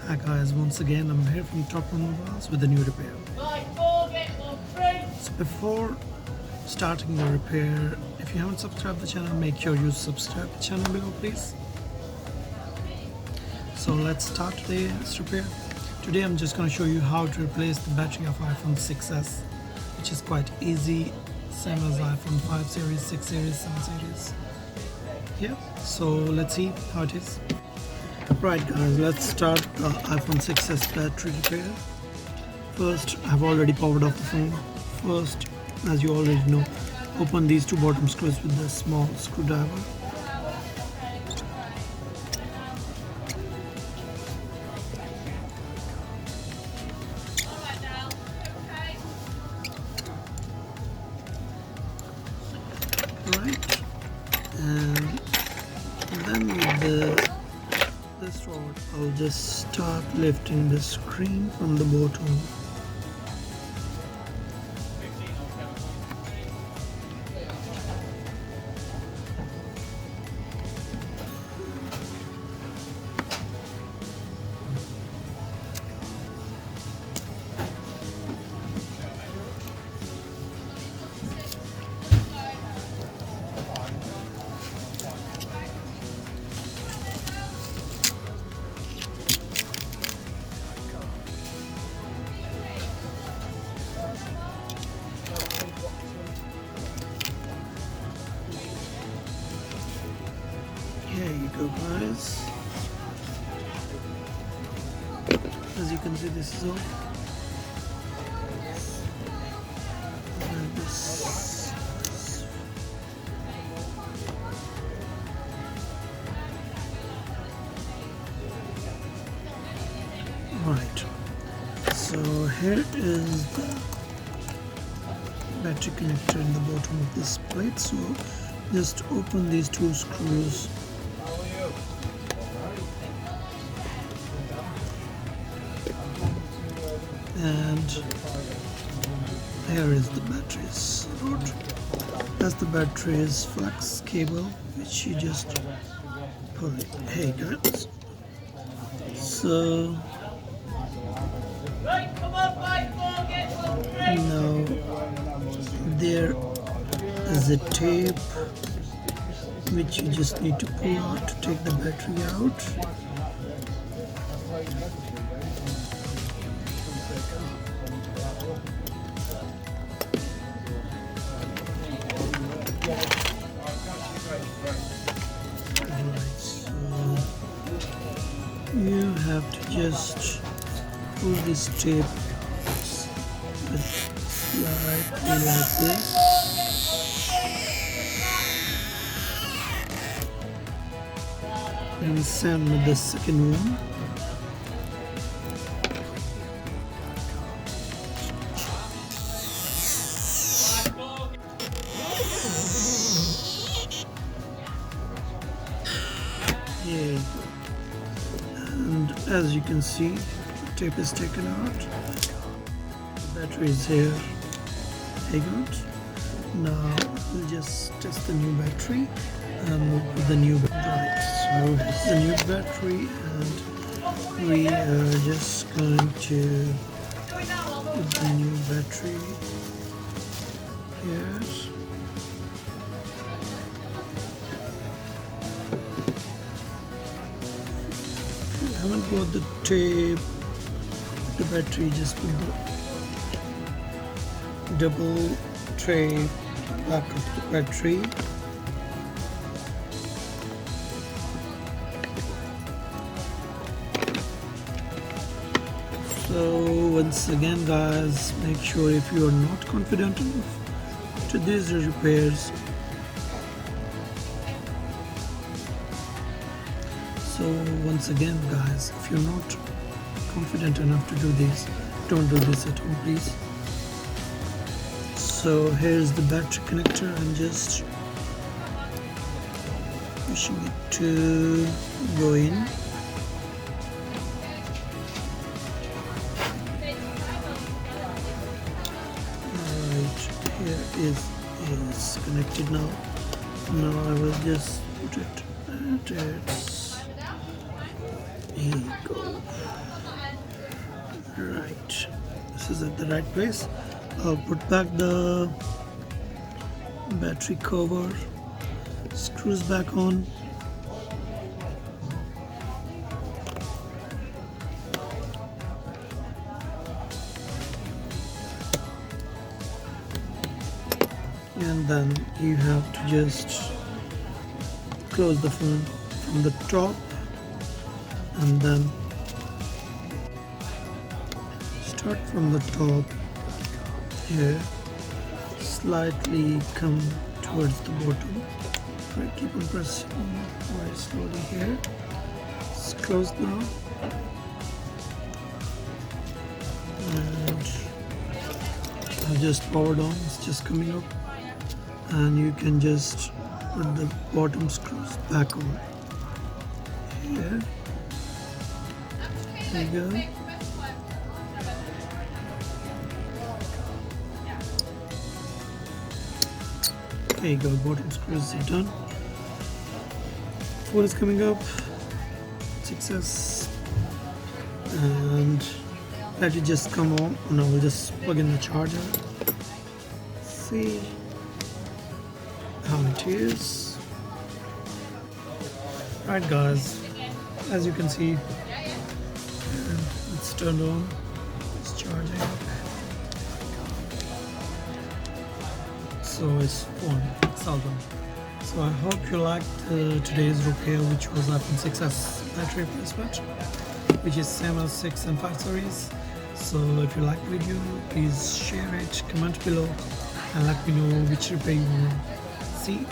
Hi guys, once again I'm here from Top Mobiles with a new repair. So before starting the repair, if you haven't subscribed the channel, make sure you subscribe the channel below please. So let's start today's repair. Today I'm just going to show you how to replace the battery of iPhone 6s, which is quite easy, same as iPhone 5 series, 6 series, 7 series. Yeah, so let's see how it is. Right guys, let's start the iPhone 6s battery repair. First, I've already powered off the phone. First, as you already know, open these two bottom screws with the small screwdriver. Right, and then with this rod, I'll just start lifting the screen from the bottom. Here you go guys. As you can see, this is all. And this. Right. So here is the battery connector in the bottom of this plate. So just open these two screws. And here is the battery's rod. That's the battery's flex cable, which you just pull it. Hey guys, so now there is a tape which you just need to pull out to take the battery out. You have to just pull this tape slightly like this. And same with the second one. Here you go. And as you can see, the tape is taken out. The battery is here. Hey guys. Now we'll just test the new battery and we'll put the new battery. So it's the new battery and we are just going to put the new battery here. I haven't got the tape, the battery, just put the double tray back of the battery. So once again guys, make sure if you are not confident enough to these repairs, so once again guys, if you're not confident enough to do this, don't do this at home please. So here's the battery connector. I'm just pushing it to go in. Alright, here is connected now. Now I will just put it at its Here you go. right. This is at the right place. I'll put back the battery cover, screws back on. And then you have to just close the phone from the top and then start from the top here, slightly come towards the bottom. Right, keep on pressing very slowly here. It's closed now. And I've just powered on, it's just coming up. And you can just put the bottom screws back on. Here. There you go. There you go, bottom screws are done. Phone is coming up, 6S, and let it just come on. Now we'll just plug in the charger. See how it is. Right guys, as you can see, it's turned on, it's charging. So it's on, it's all done. So I hope you liked today's repair, which was iPhone 6s battery replacement, which is same as 6 and 5 series. So if you like the video, please share it, comment below, and let me know which repair you want to see.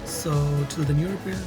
So till the new repair,